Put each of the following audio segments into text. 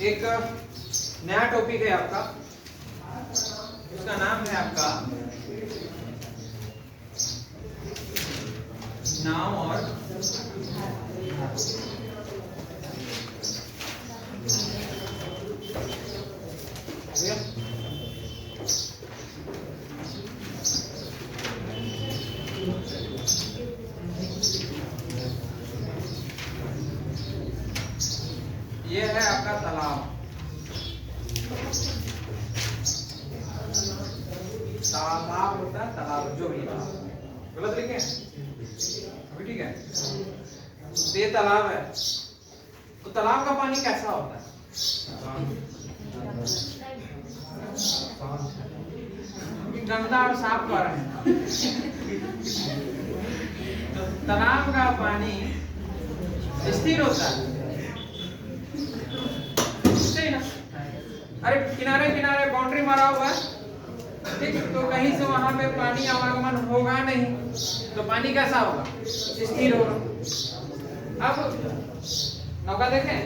एक नया टॉपिक है आपका, उसका नाम है आपका नाम और ये है आपका तालाब। तालाब होता है, तालाब जो भी है। गलत लिखे अभी? ठीक है। तो ये तालाब है, तो तालाब का पानी कैसा होता है? गंदा और साफ कर रहे हैं। तो तालाब का पानी स्थिर होता है, सही ना? अरे किनारे किनारे बाउंड्री मारा हुआ है, ठीक, तो कहीं से वहां पे पानी आवागमन होगा नहीं, तो पानी कैसा होगा? स्थिर होगा। अब नौका देखें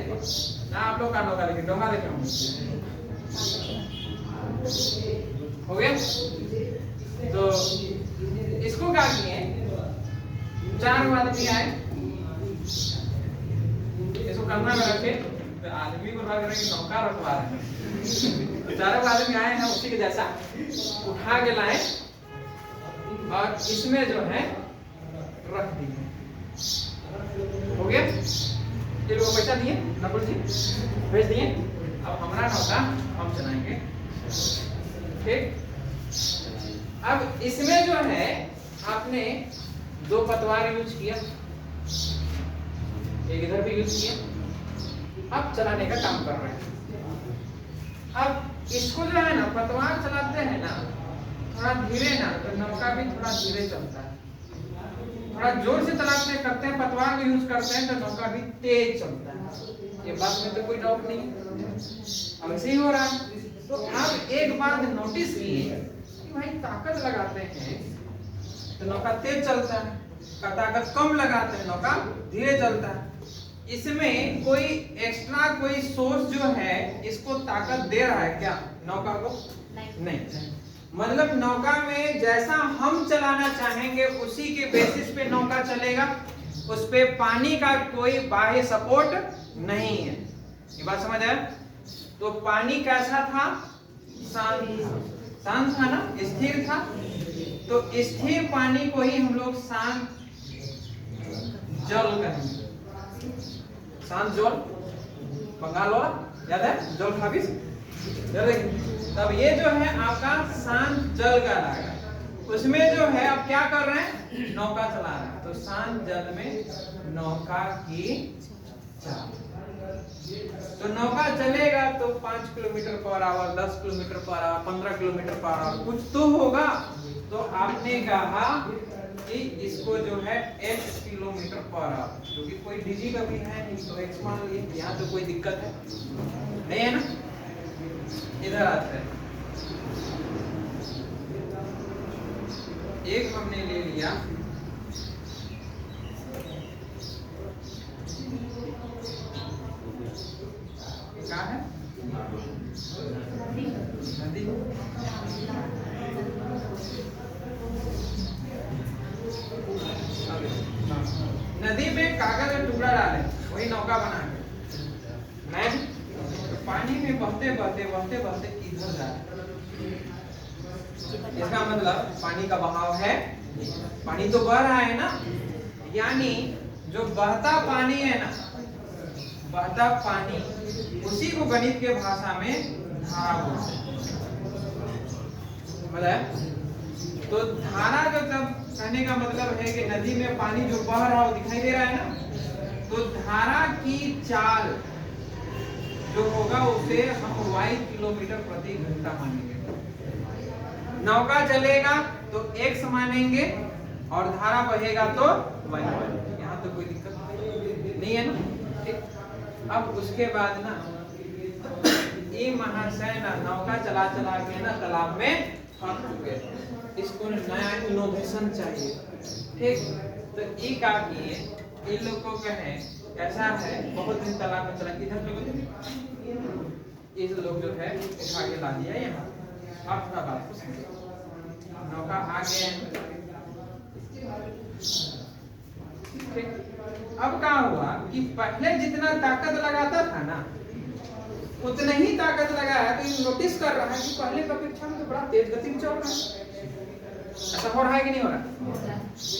ना, आप लोग का नौका देखें, डोंगा देखें हो गया। तो इसको क्या किए, 4 आदमी आए, इसको कमरा में रखे, तो आदमी को लग रहा है कि नौका रखवा रहे हैं। 4 आदमी आए हैं, उसी के जैसा उठा के लाए और इसमें जो है रख दिए। हो गया। ये लोग पैसा दिए, नकुल जी भेज दिए। अब हमारा नौका हम चलाएंगे, ठीक। अब इसमें जो है आपने 2 पतवार यूज किया, एक इधर भी यूज किया। अब चलाने का काम कर रहे हैं। अब इसको जो है ना, पतवार चलाते हैं ना थोड़ा धीरे ना, तो नौका भी थोड़ा धीरे चलता है। थोड़ा जोर से चलाते करते हैं, पतवार को यूज करते हैं, तो नौका भी तेज चलता है। ये बात में तो कोई डाउट नहीं है, अब ऐसे ही हो रहा है। तो आप एक बात नोटिस किए कि भाई ताकत लगाते हैं तो नौका तेज चलता है, ताकत कम लगाते हैं नौका धीरे चलता है। इसमें कोई एक्स्ट्रा कोई सोर्स जो है इसको ताकत दे रहा है क्या नौका को? नहीं। मतलब नौका में जैसा हम चलाना चाहेंगे उसी के बेसिस पे नौका चलेगा, उस पे पानी का कोई बाह्य सपोर्ट नहीं है। ये बात समझ आया? तो पानी कैसा था? शांत था ना, स्थिर था। तो स्थिर पानी को ही हम लोग शांत जल कहेंगे। शांत जल, बंगाल वाला याद है, जल खाबिस। तब ये जो है आपका शांत जल का लागा, उसमें जो है आप क्या कर रहे हैं? नौका चला रहे हैं। तो शांत जल में नौका की चाल, तो नौका चलेगा तो 5 kilometre per hour, 10 kilometre per hour, 15 kilometre per hour कुछ तो होगा। तो आपने कहा कि इसको जो है x किलोमीटर पर आवर, क्योंकि कोई डीजी का भी है नहीं, तो x मान लिए। यहाँ तो कोई दिक्कत है नहीं है ना? इधर आता है, एक हमने ले लिया, क्या है? नदी। नदी में कागज का टुकड़ा डाले, वही नौका बना के मैं तो पानी में बहते बहते बहते बहते इधर जा रहा है। इसका मतलब पानी का बहाव है, पानी तो बह रहा है ना, यानी जो बहता पानी है ना, बहता पानी, उसी को गणित के भाषा में धारा बोलते हैं। मतलब तो धारा जो तब कहने का मतलब है कि नदी में पानी जो बह रहा है दिखाई दे रहा है ना, तो धारा की चाल जो होगा उसे हम y किलोमीटर प्रति घंटा मानेंगे। नौका चलेगा तो x मानेंगे और धारा बहेगा तो y। यहाँ तो कोई दिक्कत नहीं है ना, ठीक। अब उसके बाद ना ये महाशय ना नौका चला चला के ना तालाब में फंस चुके, इसको नया इनोवेशन चाहिए, ठीक। तो ये क्या किए, इन लोग को कहें ऐसा है, बहुत दिन तालाब में चला, इधर पे इस लोग जो है उठा के ला दिया यहाँ। अब थोड़ा बात को समझो, नौका आगे ठीक। अब क्या हुआ कि पहले जितना ताकत लगाता था ना उतना ही ताकत लगाया, तो ये नोटिस कर रहा है कि पहले की अपेक्षा में तो बड़ा तेज गति में चल रहा है। ऐसा हो रहा है कि नहीं हो रहा?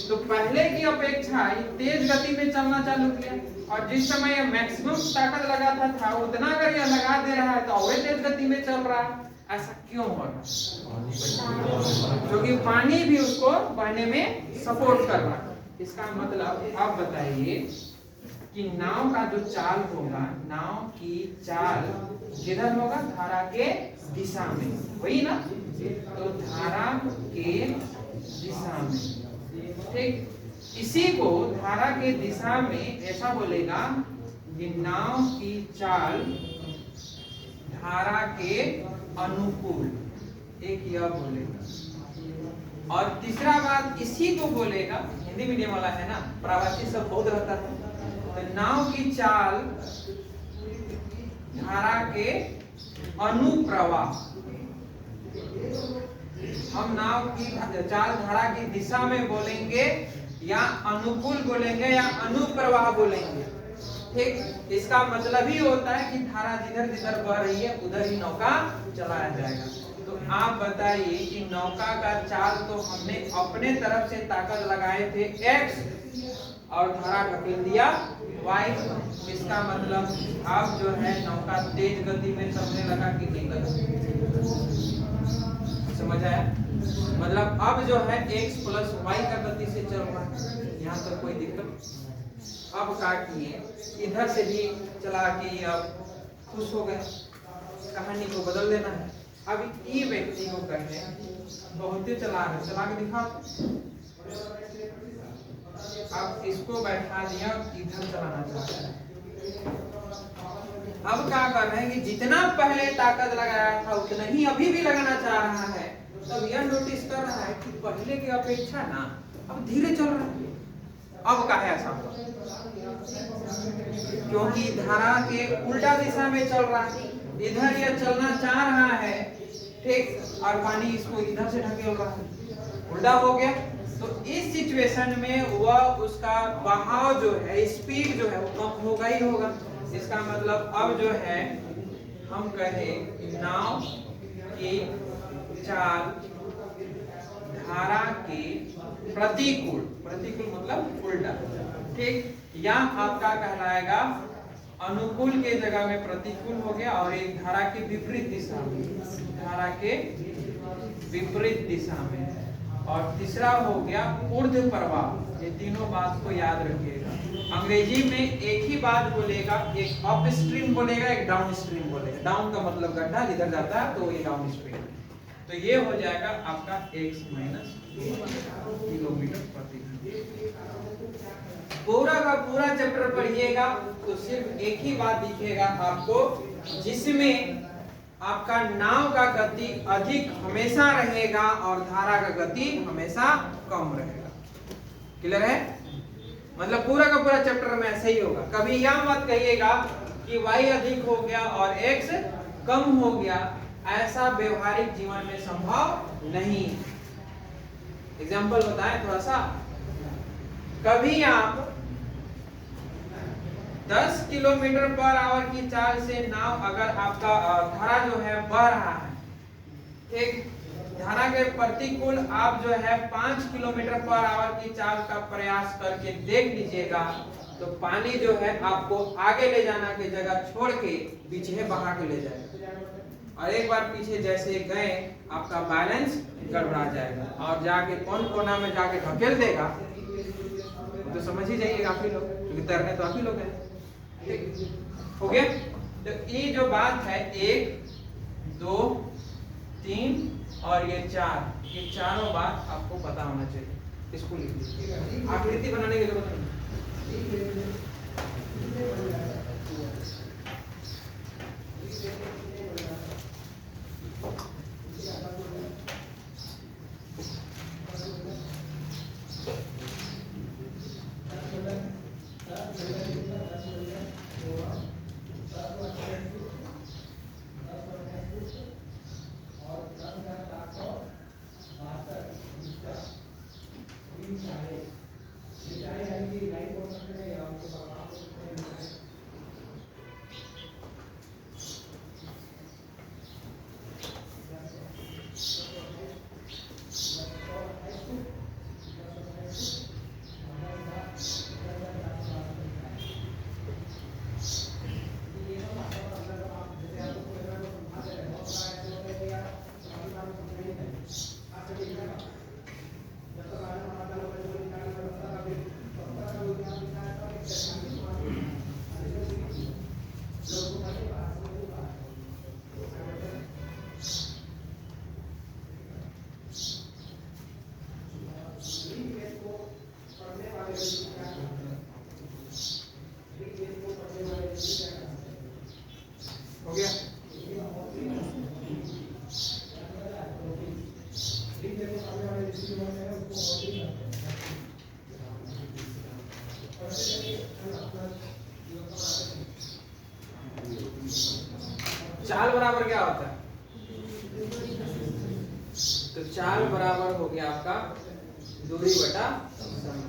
तो पहले की अपेक्षा ये तेज गति में चलना चालू किया, और जिस समय ये मैक्सिमम ताकत लगाता था उतना अगर ये लगा दे रहा है तो और तेज गति में चल रहा है। ऐसा क्यों हो रहा है? क्योंकि पानी भी उसको बहने में सपोर्ट कर रहा है। इसका मतलब आप बताइए कि नाव का जो चाल होगा, नाव की चाल किधर होगा? धारा के दिशा में, वही ना? तो धारा के दिशा में, ठीक। इसी को धारा के दिशा में ऐसा बोलेगा कि नाव की चाल धारा के अनुकूल, एक यह बोलेगा। और तीसरा बात इसी को बोलेगा, हिंदी मीडियम वाला है ना, प्रवासी सब बहुत रहता है, तो नाव की चाल धारा के अनुप्रवाह, हम नाव की चाल धारा की दिशा में बोलेंगे या अनुकूल बोलेंगे या अनुप्रवाह बोलेंगे, ठीक। इसका मतलब ही होता है कि धारा जिधर जिधर बह रही है उधर ही नौका चलाया जाएगा। तो आप बताइए कि नौका का चाल तो हमने अपने तरफ से ताकत लगाए थे x और धारा ढकेल दिया y। इसका मतलब अब जो है नौका तेज गति में चलने लगा कि नहीं लगा? समझ आया? मतलब अब जो है x प्लस y का गति से चल रहा है, यहाँ तक कोई दिक्कत। अब क्या किए, इधर से भी चला के अब खुश हो गए, कहानी को बदल देना है। अब ये व्यक्ति को कहे बहुत ही चला के दिखा, अब इसको बैठा दिया, इधर चलाना चाहता है। अब क्या कर रहे हैं कि जितना पहले ताकत लगाया था उतना ही अभी भी लगाना चाह रहा है। तब यह नोटिस कर रहा है कि पहले की अपेक्षा ना अब धीरे चल रहा है। अब क्या है ऐसा? क्योंकि धारा के उल्टा दिशा में चल रहा है, इधर यह चलना चाह रहा है, ठीक, और पानी इसको इधर से ढकेल रहा है, उल्टा हो गया। तो इस सिचुएशन में वह उसका बहाव जो है, स्पीड जो है वो कम होगा ही होगा। इसका मतलब अब जो है हम कहें नाव की चाल धारा के प्रतिकूल, प्रतिकूल मतलब उल्टा, ठीक, या आपका कहलाएगा अनुकूल के जगह में प्रतिकूल हो गया, और एक धारा के विपरीत दिशा में, धारा के विपरीत दिशा में। और तीसरा हो गया ऊर्ध्व प्रवाह। ये तीनों बात को याद रखिएगा। अंग्रेजी में एक ही बात बोलेगा, एक अप स्ट्रीम बोलेगा, एक डाउन स्ट्रीम बोलेगा। डाउन का मतलब गड्ढा जिधर जाता है तो ये डाउन स्ट्रीम। तो ये हो जाएगा आपका x माइनस किलोमीटर प्रति घंटा। पूरा का पूरा चैप्टर पढ़िएगा तो सिर्फ एक ही बात दिखेगा आपको, जिसमें आपका नाव का गति अधिक हमेशा रहेगा और धारा का गति हमेशा कम रहेगा। क्लियर है? मतलब पूरा का पूरा चैप्टर में ऐसे ही होगा। कभी यह मत कहिएगा कि y अधिक हो गया और x कम हो गया, ऐसा व्यवहारिक जीवन में संभव नहीं। एग्जाम्पल बताएं थोड़ा सा। कभी आप 10 किलोमीटर पर आवर की चाल से नाव, अगर आपका धारा जो है बह रहा है, ठीक, धारा के प्रतिकूल आप जो है 5 किलोमीटर पर आवर की चाल का प्रयास करके देख लीजिएगा, तो पानी जो है आपको आगे ले जाना की जगह छोड़ के पीछे बहा के ले जाएगा। और एक बार पीछे जैसे गए आपका बैलेंस गड़बड़ा जाएगा और जाके कौन कोना में जाके ढकेल देगा, तो समझ ही जाइए आप ही लोग, क्योंकि तैरने तो आप ही लोग हैं। ठीक हो गया? तो ये जो बात है 1, 2, 3 और ये 4, ये चारों बात आपको पता होना चाहिए। इसको लिख लीजिए, आकृति बनाने की जरूरत नहीं। चाल बराबर क्या होता है? तो चाल बराबर हो गया आपका दूरी बटा समय।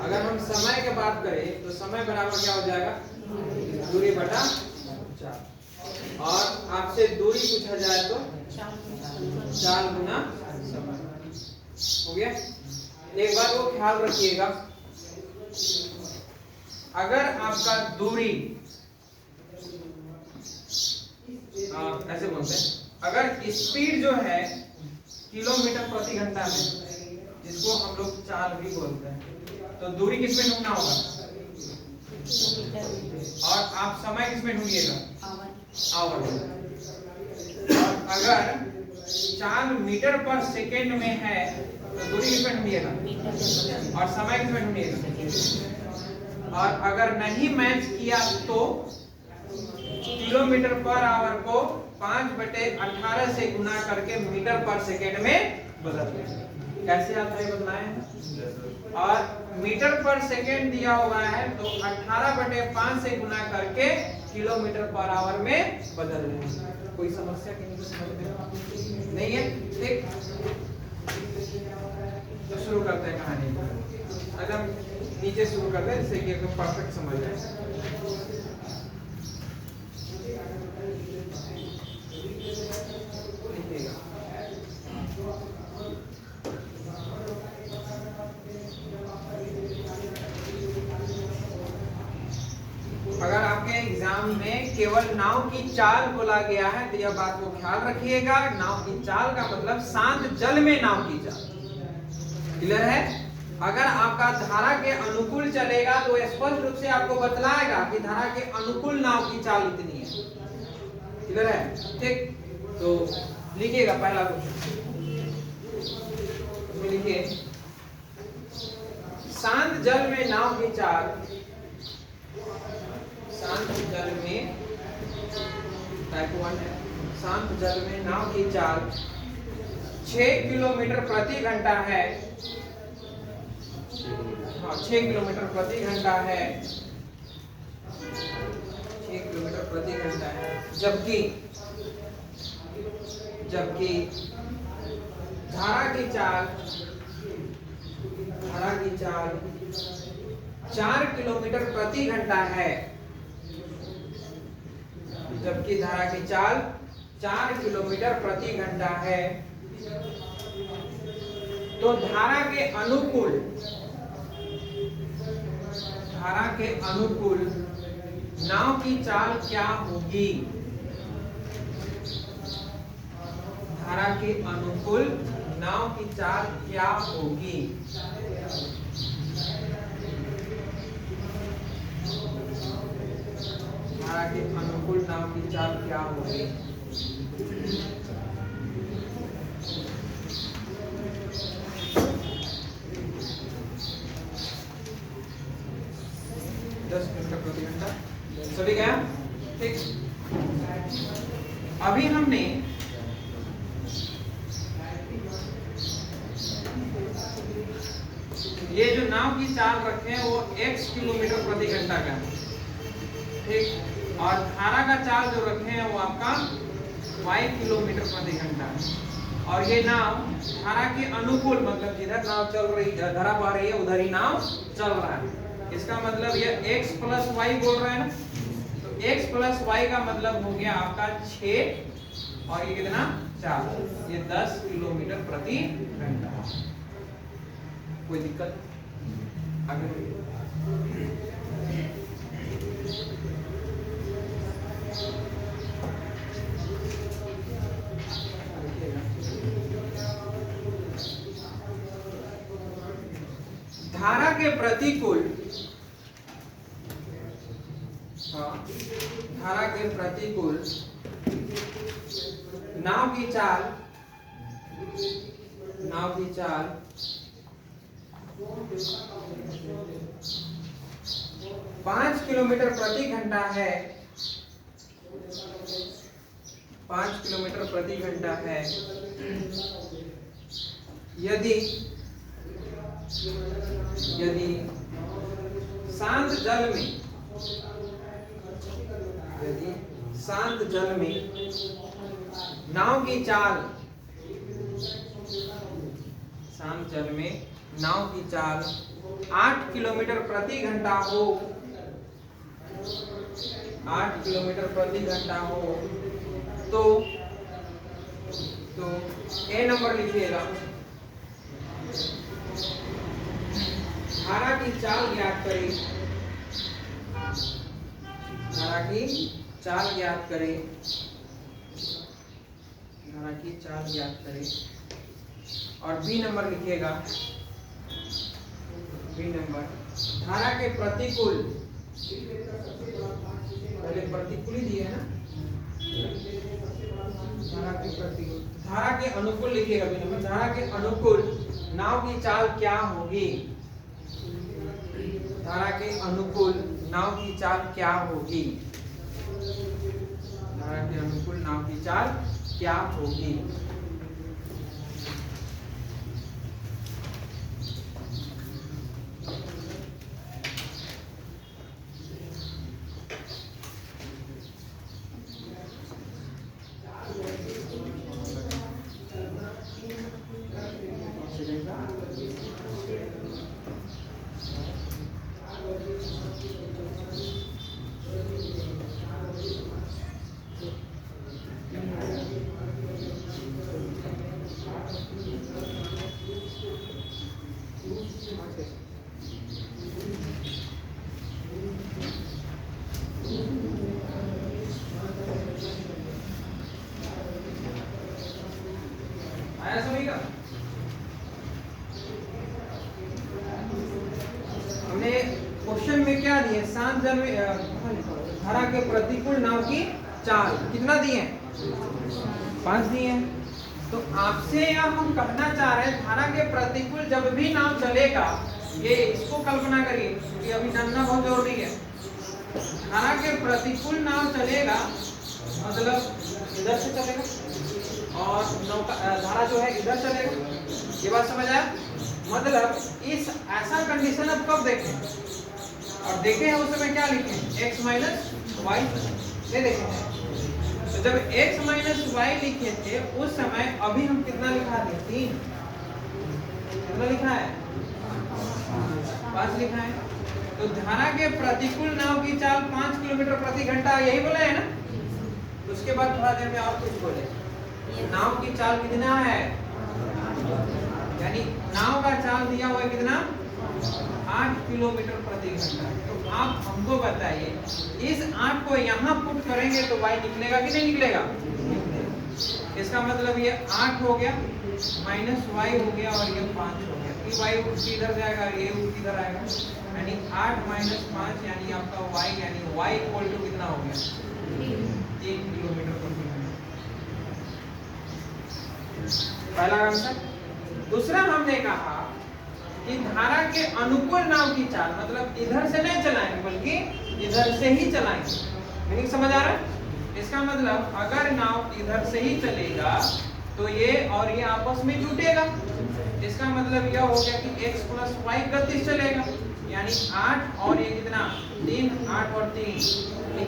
अगर हम समय की बात करें तो समय बराबर क्या हो जाएगा? दूरी बटा चाल। और आपसे दूरी पूछा जाए तो चाल गुना समय हो गया। एक बात वो ख्याल रखिएगा, अगर आपका दूरी ऐसे बोलते हैं, अगर स्पीड जो है किलोमीटर प्रति घंटा में, जिसको हम लोग चाल भी बोलते हैं, तो दूरी किसमें ढूंढना होगा? और आप समय किसमें ढूंढिएगा? आवर। और अगर चाल मीटर पर सेकेंड में है तो दूरी किसमें ढूंढिएगा? और समय किसमें ढूंढिएगा? और अगर नहीं मैच किया तो किलोमीटर पर आवर को 5/18 से गुना करके मीटर पर सेकेंड में बदल दें। कैसे आता है बदलाएं? और मीटर पर सेकेंड दिया हुआ है तो 18/5 से गुना करके किलोमीटर पर आवर में बदल दें। कोई समस्या किसी को समझ में नहीं है? ठीक, तो शुरू करते हैं कहानी। एकदम नीचे शुरू करते हैं जिससे कि एकदम परफेक्ट समझ जाए। अगर आपके एग्जाम में केवल नाव की चाल बोला गया है तो यह बात को ख्याल रखिएगा, नाव की चाल का मतलब शांत जल में नाव की चाल। क्लियर है? अगर आपका धारा के अनुकूल चलेगा तो स्पष्ट रूप से आपको बतलाएगा कि धारा के अनुकूल नाव की चाल इतनी है। क्लियर है? ठीक, तो लिखिएगा पहला क्वेश्चन। लिखिए, शांत जल में नाव की चाल, शांत जल में, टाइप 1 है, शांत जल में नाव की चाल 6 किलोमीटर प्रति घंटा है। हाँ, 6 किलोमीटर प्रति घंटा है, 6 किलोमीटर प्रति घंटा है। जबकि धारा की चाल 4 किलोमीटर प्रति घंटा है। जबकि धारा की चाल 4 किलोमीटर प्रति घंटा है, तो धारा के अनुकूल नाव की चाल क्या होगी? धारा के अनुकूल नाव की चाल क्या होगी? धारा के अनुकूल नाव की चाल क्या होगी? प्रति घंटा। सभी गया? ठीक, अभी हमने ये जो नाव की चाल रखे हैं वो x किलोमीटर प्रति घंटा का है। ठीक, और धारा का चाल जो रखे हैं वो आपका y किलोमीटर प्रति घंटा है। और ये नाव धारा के अनुकूल, मतलब जिधर नाव चल रही, धारा बह रही है उधर ही नाव चल रहा है। इसका मतलब ये x प्लस वाई बोल रहे हैं ना, तो x प्लस वाई का मतलब हो गया आपका 6 और ये कितना 4, ये 10 किलोमीटर प्रति घंटा। कोई दिक्कत? आगे धारा के प्रतिकूल, धारा के प्रतिकूल नाव की चाल 5 किलोमीटर प्रति घंटा है, 5 किलोमीटर प्रति घंटा है। यदि शांत जल में यदि शांत जल में नाव की चाल, शांत जल में नाव की चाल 8 किलोमीटर प्रति घंटा हो, 8 किलोमीटर प्रति घंटा हो, तो ए नंबर लिखिएगा। धारा की चाल ज्ञात करें, धारा की चाल ज्ञात करें, धारा की चाल ज्ञात करें। और बी नंबर लिखिएगा, बी नंबर धारा के प्रतिकूल, पहले प्रतिकूल ही दिए है ना, धारा के प्रतिकूल, धारा के अनुकूल लिखिएगा बी नंबर। धारा के अनुकूल नाव की चाल क्या होगी, धारा के अनुकूल नाव की चाल क्या होगी, धारा के अनुकूल नाव की चाल क्या होगी। आया सभी का? हमने क्वेश्चन में क्या दिए, शांत जल में धारा के प्रतिकूल नाव की चाल कितना दिए, 5 दिए। तो आपसे यह हम कहना चाह रहे हैं धारा के प्रतिकूल जब भी नाव चलेगा, ये इसको कल्पना करिए, ये अभी जानना बहुत जरूरी है। धारा के प्रतिकूल नाव चलेगा मतलब इधर से चलेगा और नौका धारा जो है इधर चलेगा, ये बात समझ आया? मतलब इस ऐसा कंडीशन अब कब देखें, और देखे हैं उस समय क्या लिखे, x माइनस वाई ले देखे हैं। तो जब x माइनस वाई लिखे थे उस समय अभी हम कितना लिखा थे, 3, कितना लिखा है, 5 लिखा है। तो धारा के प्रतिकूल नाव की चाल 5 किलोमीटर प्रति घंटा, यही बोला है ना। उसके बाद थोड़ा देर में और कुछ बोले, नाव की चाल कितना है, यानी नाव का चाल दिया हुआ है कितना, 8 किलोमीटर प्रति घंटा। तो आप हमको बताइए इस 8 को यहाँ पुट करेंगे तो y निकलेगा कि नहीं निकलेगा? इसका मतलब ये 8 हो गया माइनस y हो गया और ये 5 हो गया, ये y इधर जाएगा, ये इधर आएगा, यानी 8 माइनस 5 यानी आपका y, यानी y इक्वल टू कितना हो गया, 3 किलोमीटर प्रति घंटा। पहला आंसर। दूसरा हमने कहा कि धारा के अनुकूल नाव की चाल मतलब इधर से नहीं चलाएंगे बल्कि इधर से ही चलाएंगे। मीनिंग समझ आ रहा है? इसका मतलब अगर नाव इधर से ही चलेगा तो ये और ये आपस में जुटेगा। इसका मतलब यह हो गया कि x प्लस वाई गति चलेगा, यानी 8 और ये कितना 3, 8 और 3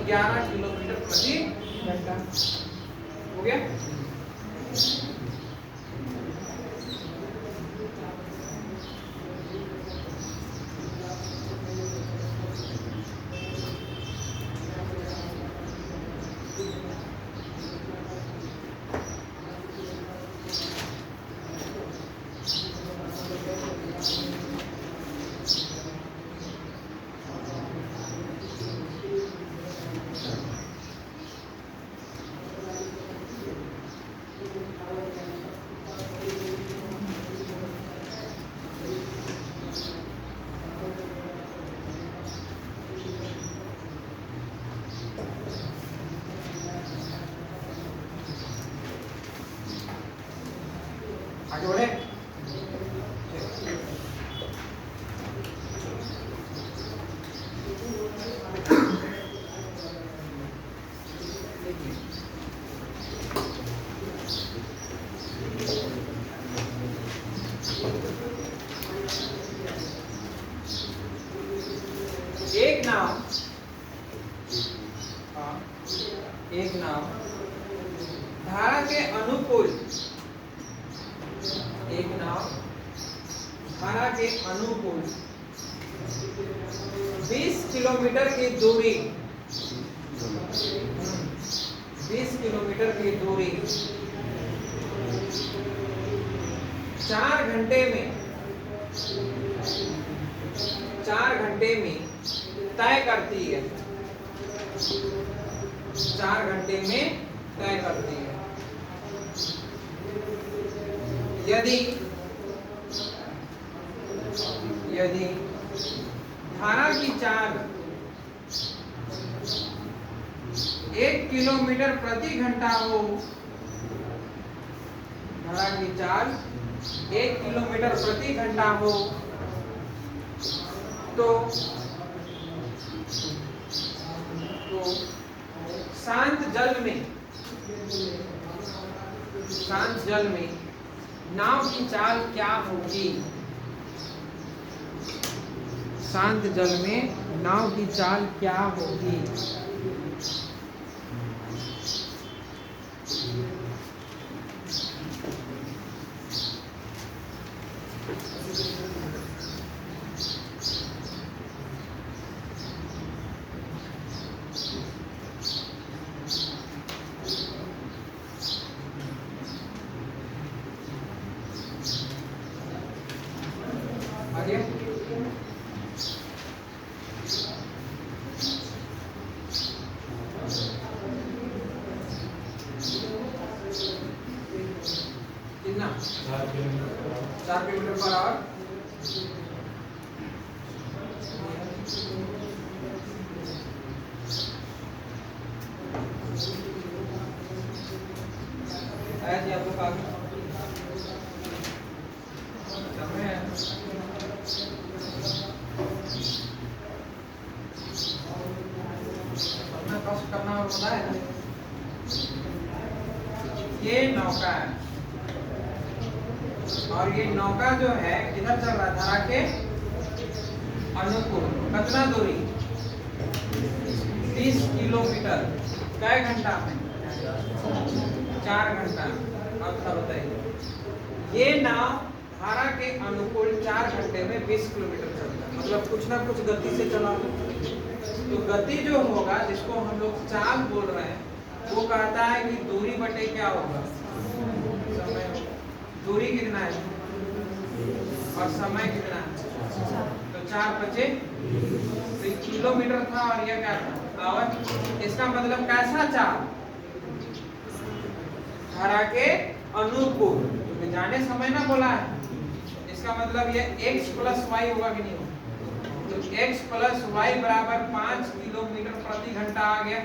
11 किलोमीटर प्रति घंटा हो गया। आगे बढ़े। एक नाव एक नाव धारा के अनुकूल, एक नाव धारा के अनुकूल 20 किलोमीटर की दूरी, 20 किलोमीटर की दूरी 4 घंटे में, 4 घंटे में तय करती है, 4 घंटे में तय करती है। यदि यदि धारा की चाल 1 किलोमीटर प्रति घंटा हो, धारा की चाल 1 किलोमीटर प्रति घंटा हो, तो शांत जल में नाव की चाल क्या होगी? शांत जल में नाव की चाल क्या होगी? आगे कितना? 4 किलोमीटर पर आवर। आया जी आप लोग आगे करना होता है। ये नौका है और ये नौका जो है किधर चल रहा है? धारा के अनुकूल। कितना दूरी? 30 किलोमीटर। कै घंटा में? 4 घंटा। अब सब बताइए। ये नाव धारा के अनुकूल 4 घंटे में 20 किलोमीटर चलता है, मतलब कुछ ना कुछ गति से चला। तो गति जो होगा, जिसको हम लोग चाल बोल रहे हैं, वो कहता है कि दूरी बटे क्या होगा? समय। दूरी कितना है और समय कितना है? तो 4 बचे। तो किलोमीटर था और यह क्या था? आवर। इसका मतलब कैसा चाल? धारा के अनुकूल। तो जाने समय ना बोला है, इसका मतलब ये x + y होगा कि नहीं होगा? तो x + y बराबर 5 किलोमीटर प्रति घंटा आ गया।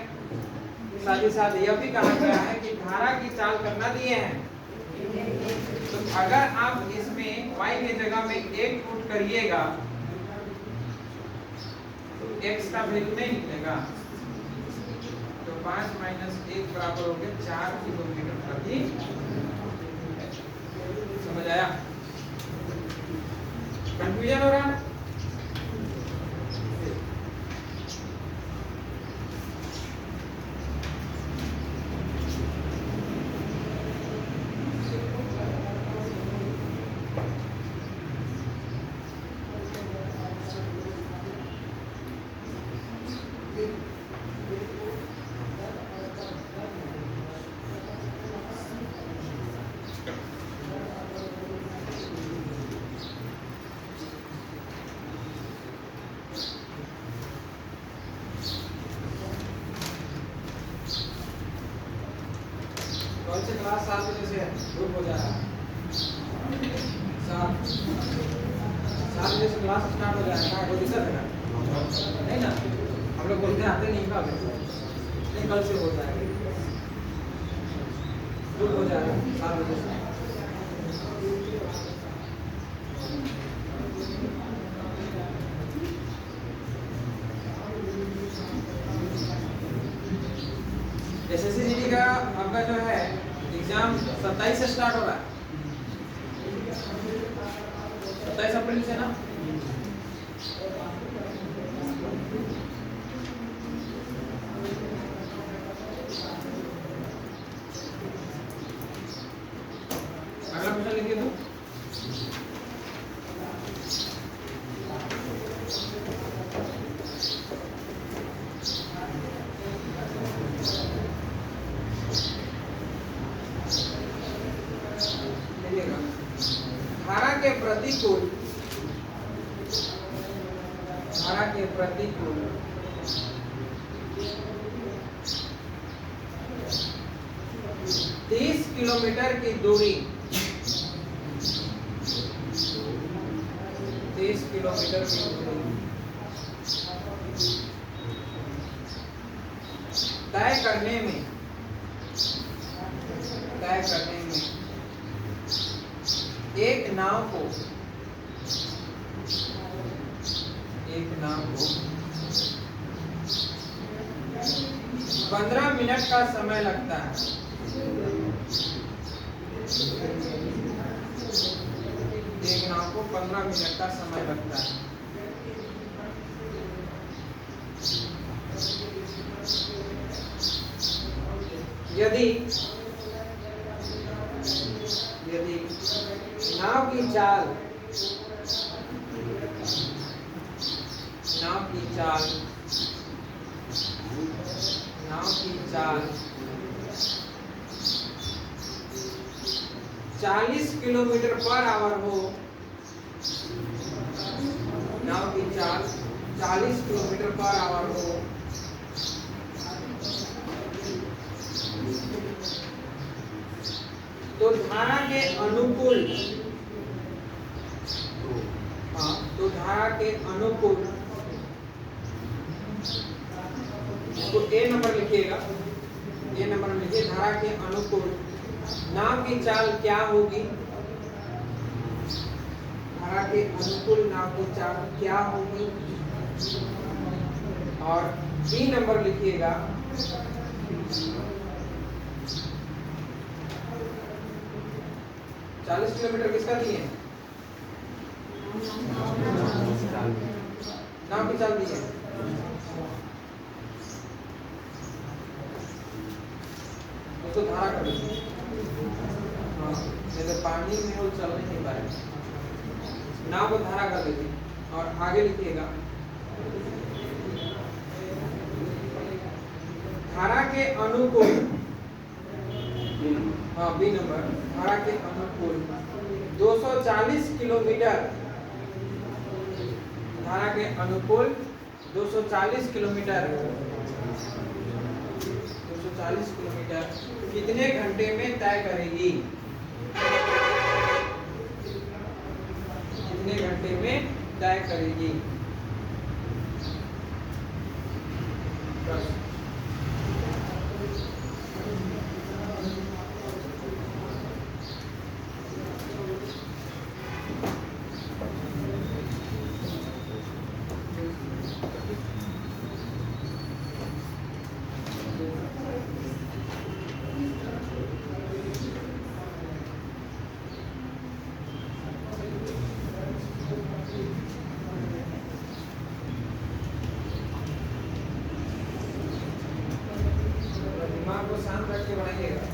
साथ ही साथ यह भी कहा गया है कि धारा की चाल करना दिए हैं, तो अगर आप इसमें y के जगह में 1 पुट करिएगा तो x का वैल्यू नहीं निकलेगा। तो 5 - 1 बराबर हो गया 4 किलोमीटर प्रति। समझ आया? कंफ्यूजन हो रहा है? कौन से क्लास 7 बजे से ग्रुप हो जा रहा है? 7 बजे से क्लास स्टार्ट हो जाएगा। कोई दिक्कत है नहीं ना? हम लोग बोलते आते नहीं का, नहीं कल से हो जाएगा। ग्रुप हो जाएगा 7 बजे से। एसएससी का आपका जो है एग्जाम 27 से स्टार्ट हो रहा है। 27 अप्रैल से ना? प्रतिकूल, धारा के प्रतिकूल 30 किलोमीटर की दूरी, 30 किलोमीटर की दूरी तय करने में एक नाव को 15 मिनट का समय लगता है। एक नाव को 15 मिनट का समय लगता है। यदि नाव की चाल 40 किलोमीटर पर आवर हो, नाव की चाल 40 किलोमीटर पर आवर हो, तो धारा के अनुकूल, तो ए नंबर लिखिएगा, ए नंबर में लिखिए धारा के अनुकूल नाव की चाल क्या होगी, धारा के अनुकूल नाव की चाल क्या होगी। और बी नंबर लिखिएगा 40 किलोमीटर किसका दिए, नाव की चाल दी है। उसको धारा कर दीजिए, जैसे पानी में वो चल नहीं पाएगा, नाव को धारा कर दीजिए। और आगे लिखिएगा धारा के अनुकूल, बी नंबर, धारा के अनुकूल 240 किलोमीटर, धारा के अनुकूल 240 किलोमीटर कितने घंटे में तय करेगी, कितने घंटे में तय करेगी। दिमाग को शांत रख के बनाइएगा।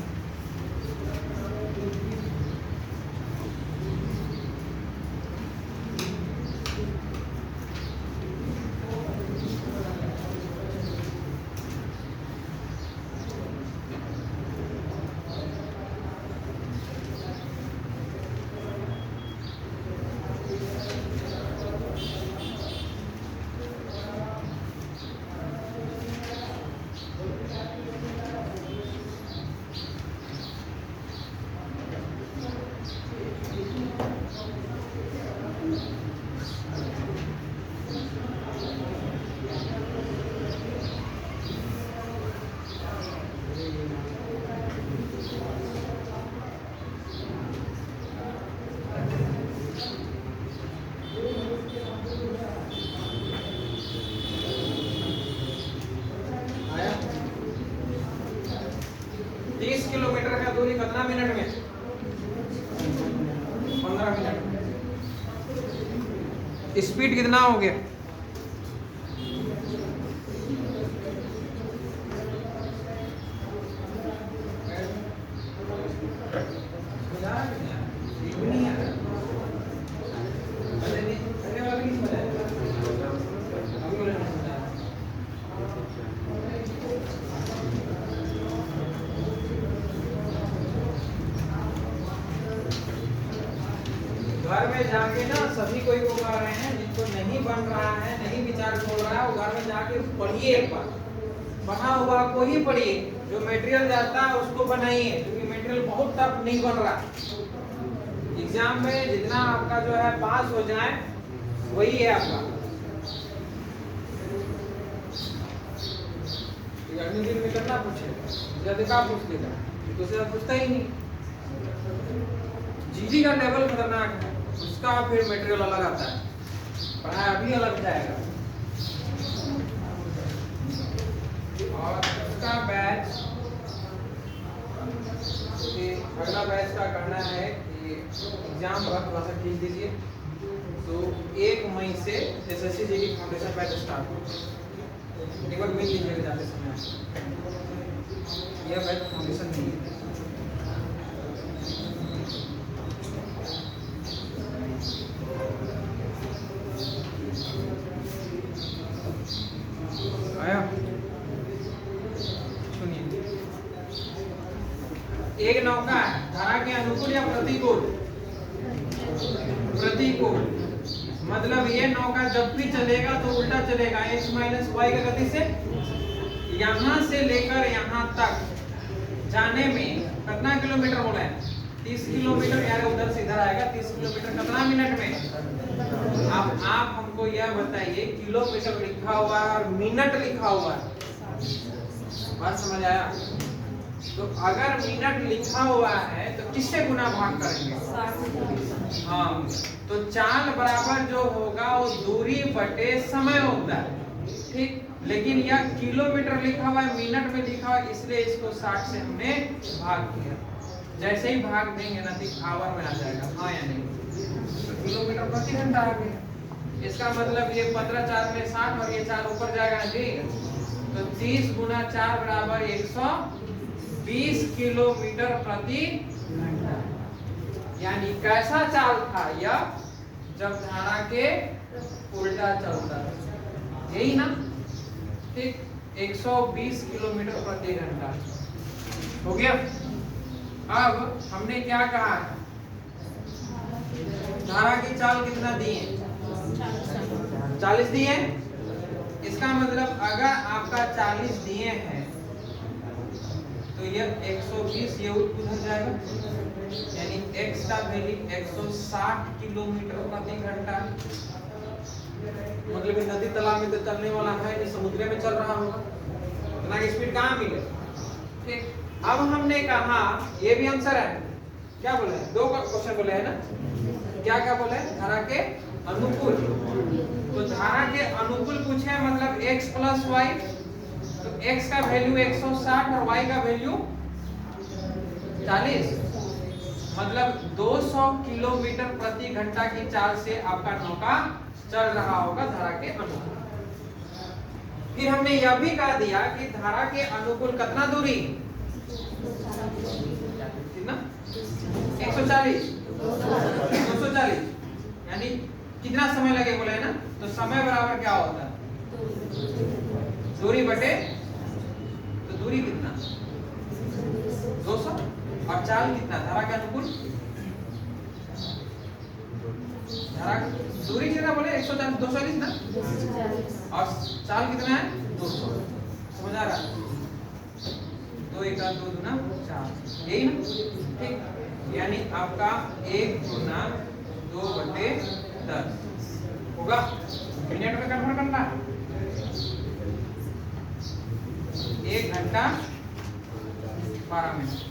किलोमीटर का दूरी कितना मिनट में, 15 मिनट। स्पीड कितना हो गया, घर में में जाके ना सभी कोई को कह रहे हैं, जिनको नहीं बन रहा है, नहीं विचार खोल रहा है, वो घर में जाके पढ़िए, एक बार बना हुआ को ही पढ़िए, जो मटेरियल जाता है उसको बनाइए, क्योंकि मटेरियल बहुत टफ नहीं बन रहा। एग्जाम में जितना आपका जो है पास हो जाए वही है आपका। अगले दिन में करना पूछेगा, ज्यादा पूछ लेगा, तो से पूछता ही नहीं। जीडी का लेवल खतरनाक है, उसका फिर मटेरियल अलग आता है, पढ़ाई अभी अलग जाएगा। और उसका बैच, अगला बैच का कहना है कि एग्जाम थोड़ा सा खींच दीजिए, तो 1 मई से SSC GD foundation batch start हो। एक बार मिल लीजिएगा जाते समय, यह बैच फाउंडेशन नहीं है। आया, सुनिए, एक नौका है, धारा के अनुकूल या प्रतिकूल? प्रतिकूल। मतलब ये नौका जब भी चलेगा तो उल्टा चलेगा, x माइनस वाई का गति से। यहाँ से लेकर यहाँ तक जाने में कितना किलोमीटर बोला है? 30 किलोमीटर। यार उधर से इधर आएगा 30 किलोमीटर कितना मिनट में? अब आप हमको यह बताइए, किलोमीटर लिखा हुआ है और मिनट लिखा हुआ है, बात समझ आया? तो अगर मिनट लिखा हुआ है तो किससे गुना भाग करेंगे? हाँ, तो चाल बराबर जो होगा वो दूरी बटे समय होता है, ठीक। लेकिन यह किलोमीटर लिखा हुआ है, मिनट में लिखा हुआ है, इसलिए इसको 60 से हमने भाग किया। जैसे ही भाग देंगे ना तो आवर में आ जाएगा, हाँ या नहीं? तो किलोमीटर प्रति घंटा आ गया। इसका मतलब ये 15 4 में 60 और ये 4 ऊपर जाएगा ना जी, तो 30 गुना 4 बराबर 120 किलोमीटर प्रति घंटा। यानी कैसा चाल था यह? जब धारा के उल्टा चलता था, यही ना, ठीक। 120 किलोमीटर प्रति घंटा हो गया। अब हमने क्या कहा है? धारा की चाल कितना दिए? 40 दिए। इसका मतलब अगर आपका 40 दिए हैं तो यह 120 ये उधर जाएगा, यानी x का वैल्यू 160 किलोमीटर प्रति घंटा। मतलब नदी तालाब में तो चलने वाला है, नहीं समुद्र में चल रहा होगा, इतना की स्पीड कहाँ मिले, ठीक। अब हमने कहा, ये भी आंसर है, क्या बोले? 2 क्वेश्चन बोले है ना, क्या क्या बोले? धारा के अनुकूल। तो धारा के अनुकूल पूछे, मतलब x प्लस वाई, तो x का वैल्यू 160 और y का वैल्यू 40, मतलब 200 किलोमीटर प्रति घंटा की चाल से आपका नौका चल रहा होगा धारा के अनुकूल। फिर हमने यह भी कह दिया कि धारा के अनुकूल कितना दूरी? कितना? 140, 240, यानी कितना समय लगे बोले है ना, तो समय बराबर क्या होता है? दूरी बटे, तो दूरी कितना? 200 और चाल कितना धारा के अनुकूल? धारा दूरी कितना बोले? 140, 240 ना, और चाल कितना है? 200। समझ आ रहा? 2 1 2 2 4, यही ना, ठीक। यानी आपका 1 गुना 2 बटे 10 होगा। मिनट में कन्वर्ट करना, 1 घंटा 12 मिनट।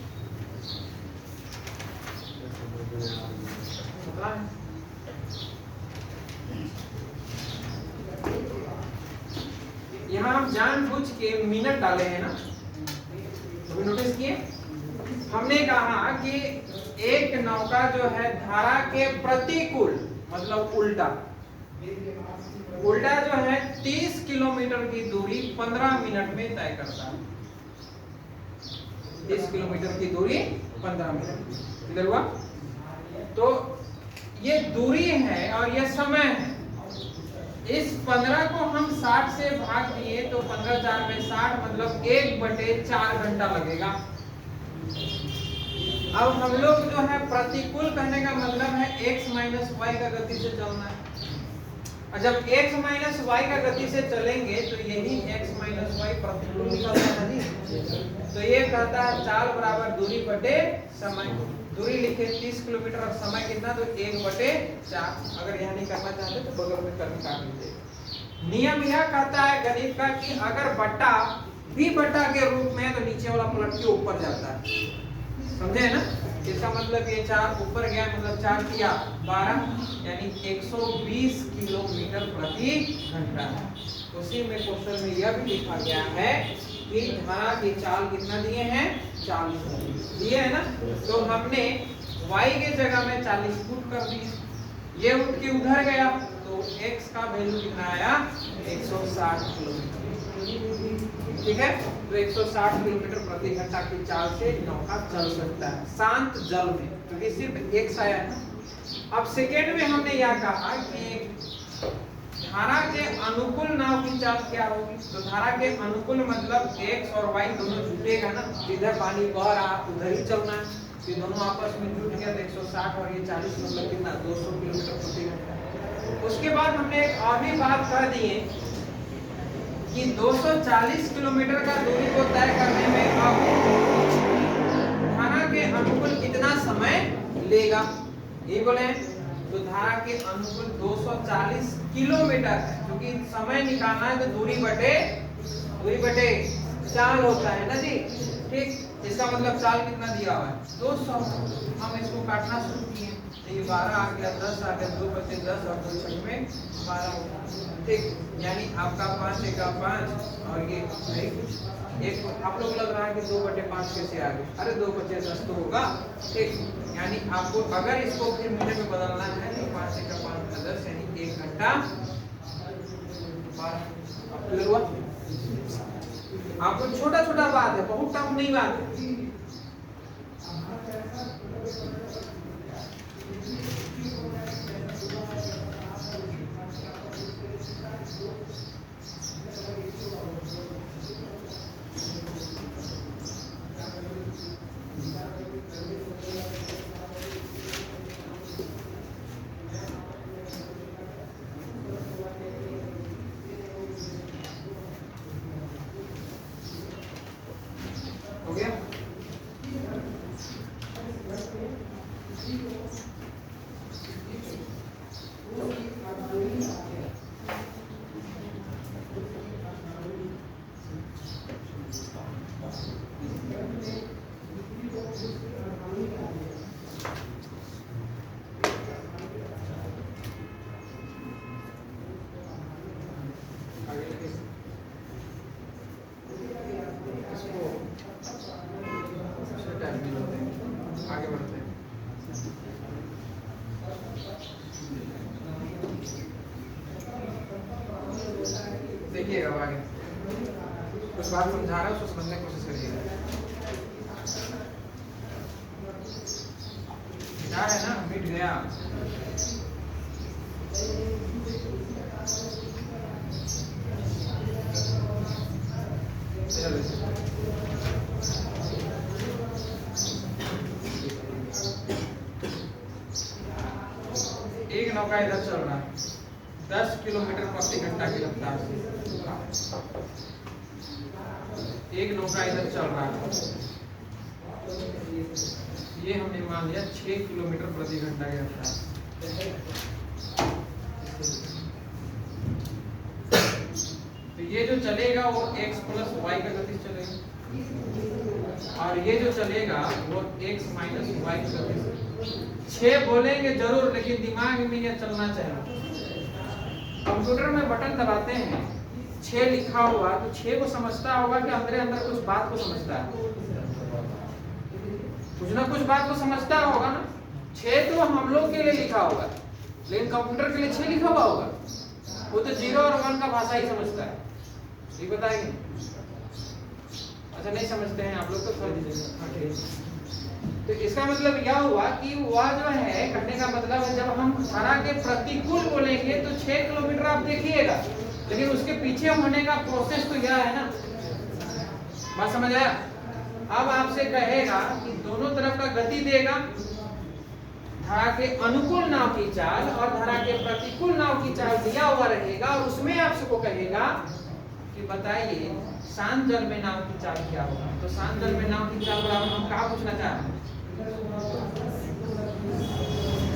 यहाँ हम जानबूझ के मिनट डाले हैं ना, तो नोटिस किए, हमने कहा कि एक नौका जो है धारा के प्रतिकूल, मतलब उल्टा, उल्टा जो है 30 किलोमीटर की दूरी 15 मिनट में तय करता है। 30 किलोमीटर की दूरी 15 मिनट, इधर हुआ। तो ये दूरी है और ये समय है। इस 15 को हम 60 से भाग दिए तो 15 4 में 60, मतलब 1/4 घंटा लगेगा। अब हम लोग जो है प्रतिकूल कहने का मतलब है x माइनस वाई का गति से चलना है। और जब x माइनस वाई का गति से चलेंगे तो यही x माइनस वाई प्रतिकूल निकलता है जी। तो ये कहता है चाल बराबर दूरी बटे समय। दूरी लिखे 30 किलोमीटर और समय कितना, तो 1/4। अगर यहाँ नहीं करना चाहते तो बगल में करके काट लीजिए। नियम यह कहता है गणित का कि अगर बट्टा भी बट्टा के रूप में है तो नीचे वाला पलट के ऊपर जाता है, समझे ना। इसका मतलब ये 4 ऊपर गया, मतलब 4 किया 12, यानी 120 किलोमीटर प्रति घंटा। उसी में क्वेश्चन में यह भी लिखा गया है कि धारा की चाल कितना दिए हैं, 40 दिए है ना। तो हमने y के जगह में 40 फुट कर दिए, ये उठ के उधर गया तो x का वैल्यू कितना आया, 160 किलोमीटर। ठीक है, तो 160 किलोमीटर प्रति घंटा की चाल से नौका चल सकता है शांत जल में, क्योंकि सिर्फ x आया है ना। अब सेकेंड में हमने यह कहा कि धारा के अनुकूल नाव की चाल क्या होगी। तो धारा के अनुकूल मतलब x और y दोनों जुटेगा ना, इधर पानी बह रहा उधर ही चलना है। ये दोनों आपस में जुट गया तो 160 और ये 40 मतलब कितना, 200 किलोमीटर प्रति घंटा। उसके बाद हमने एक और भी बात कह दिए कि 240 किलोमीटर का दूरी को तय करने में अब धारा के अनुकूल कितना समय लेगा, ये बोले हैं। तो धारा के अनुकूल 240 किलोमीटर है, क्योंकि समय निकालना है तो दूरी बटे चाल होता है ना जी। ठीक, इसका मतलब चाल कितना दिया हुआ है, 200। हम इसको काटना शुरू किए तो ये 12 आ गया, 10 आ गया, 2 बचे 10 और 2 छक में 12 होगा। ठीक, यानी आपका 5 का 5 और ये एक आप लोग लग रहा है कि 2/5 कैसे आ गए, अरे 2 बचे 10 तो होगा। ठीक, यानी आपको अगर इसको फिर मिनट में बदलना है तो 5 का 5 का 10 यानी 1 घंटा 12। अब क्लियर हुआ आपको, छोटा छोटा बात है, बहुत टफ नहीं बात है। हो गया, आगे बढ़ते हैं। देखिएगा आगे कुछ बात समझा रहा है, उसको समझने की कोशिश करिएगा। क्या है ना, मिट गया। एक नौका इधर चल रहा है 10 किलोमीटर प्रति घंटा की रफ्तार से, एक नौका इधर चल रहा है, ये हमने मान लिया 6 किलोमीटर प्रति घंटा की रफ्तार। तो ये जो चलेगा वो x प्लस वाई का गति चलेगा, और ये जो चलेगा वो x माइनस वाई का गति से। 6 बोलेंगे जरूर, लेकिन दिमाग में ये चलना चाहिए। कंप्यूटर में बटन दबाते हैं 6 लिखा हुआ, तो 6 को समझता होगा कि अंदर अंदर कुछ बात को समझता है, कुछ ना कुछ बात को समझता होगा ना। 6 तो हम लोग के लिए लिखा होगा, लेकिन कंप्यूटर के लिए 6 लिखा हुआ होगा, वो तो 0 और 1 का भाषा ही समझता है। ठीक बताएंगे, अच्छा नहीं समझते हैं आप लोग तो छोड़ दीजिए। तो इसका मतलब यह हुआ कि वह जो है करने का मतलब है, जब हम धारा के प्रतिकूल बोलेंगे तो 6 किलोमीटर आप देखिएगा, लेकिन उसके पीछे होने का प्रोसेस तो यह है ना। बात समझ आया? अब आपसे कहेगा कि दोनों तरफ का गति देगा, धारा के अनुकूल नाव की चाल और धारा के प्रतिकूल नाव की चाल दिया हुआ रहेगा, और उसमें आपको कहेगा कि बताइए शांत जल में नाव की चाल क्या होगा। तो शांत जल में नाव की चाल बराबर हम क्या पूछना चाह रहे हैं?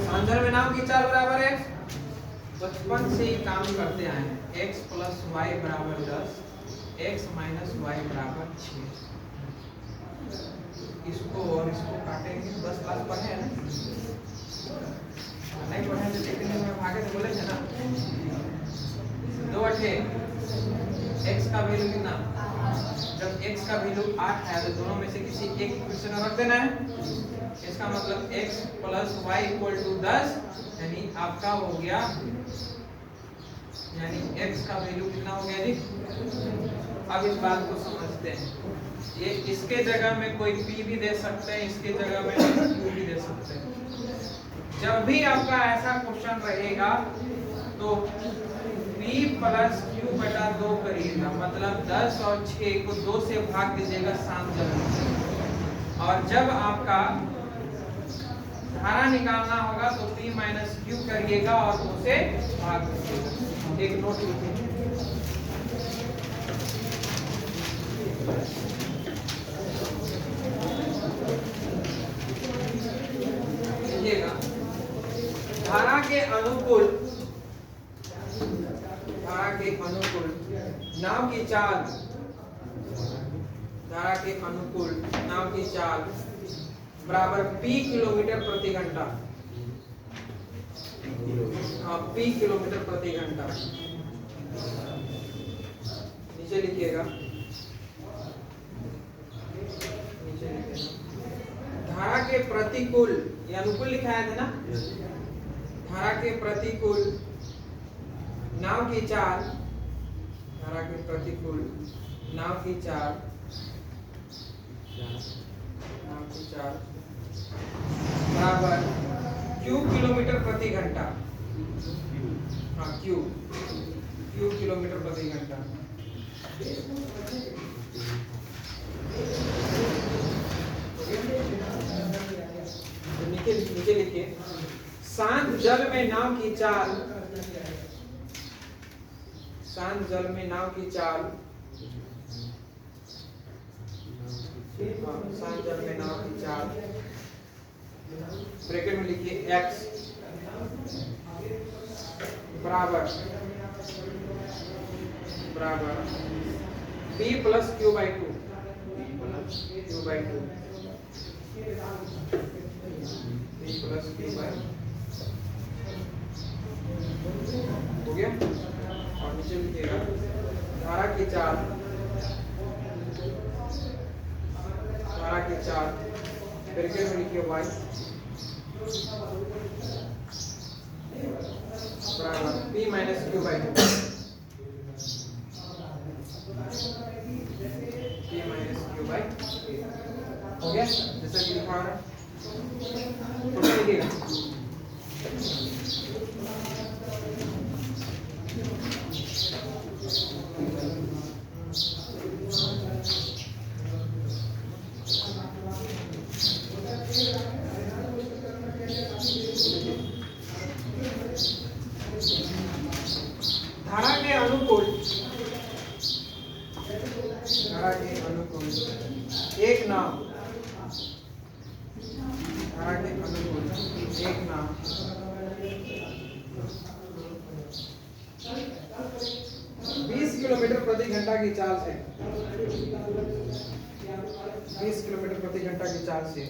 शांत जल में नाव की चाल बराबर है, बचपन से ही काम करते आए हैं, x + y = 10, x - y = 6। इसको और इसको काटेंगे, 10 क्लास पढ़े हैं ना? नहीं पढ़े तो देखने में भागे से बोले थे ना। 2 अठे x का वैल्यू कितना? जब x का वैल्यू 8 है तो दोनों में से किसी एक इक्वेशन में रख देना है। इसका मतलब x + y = 10, यानी आपका हो गया, यानी x का वैल्यू कितना हो गया जी? अब इस बात को समझते हैं, ये इसके जगह में कोई p भी दे सकते हैं, इसके जगह में q भी दे सकते हैं। जब भी आपका ऐसा क्वेश्चन रहेगा तो p + q/2 करिएगा, मतलब 10 और 6 को 2 से भाग दीजिएगा शांत जल में। और जब आपका धारा निकालना होगा तो p - q करिएगा और 2 से भाग दीजिएगा। एक नोट लिखिए, धारा के अनुकूल नाव की चाल, धारा के अनुकूल नाव की चाल बराबर p किलोमीटर प्रति घंटा। p किलोमीटर प्रति घंटा नीचे लिखिएगा, धारा के प्रतिकूल, ये अनुकूल लिखा है ना, धारा के प्रतिकूल नाव की चाल, धारा के प्रतिकूल नाव की चाल बराबर q किलोमीटर प्रति घंटा। हाँ, q किलोमीटर प्रति घंटा। नीचे लिखिए, शांत जल में नाव की चाल, शांत जल में नाव की चाल, शांत जल में नाव की चाल, ब्रैकेट में लिखिए x बराबर p + q/2, हो गया। और नीचे लिखिएगा धारा की चाल, ब्रैकेट में लिखिए y बराबर p - q/2, हो गया जैसा कि लिखा है। तो लिखिएगा धारा के अनुकूल एक नाव, धारा के अनुकूल एक नाव 20 किलोमीटर प्रति घंटा की चाल से, 20 किलोमीटर प्रति घंटा की चाल से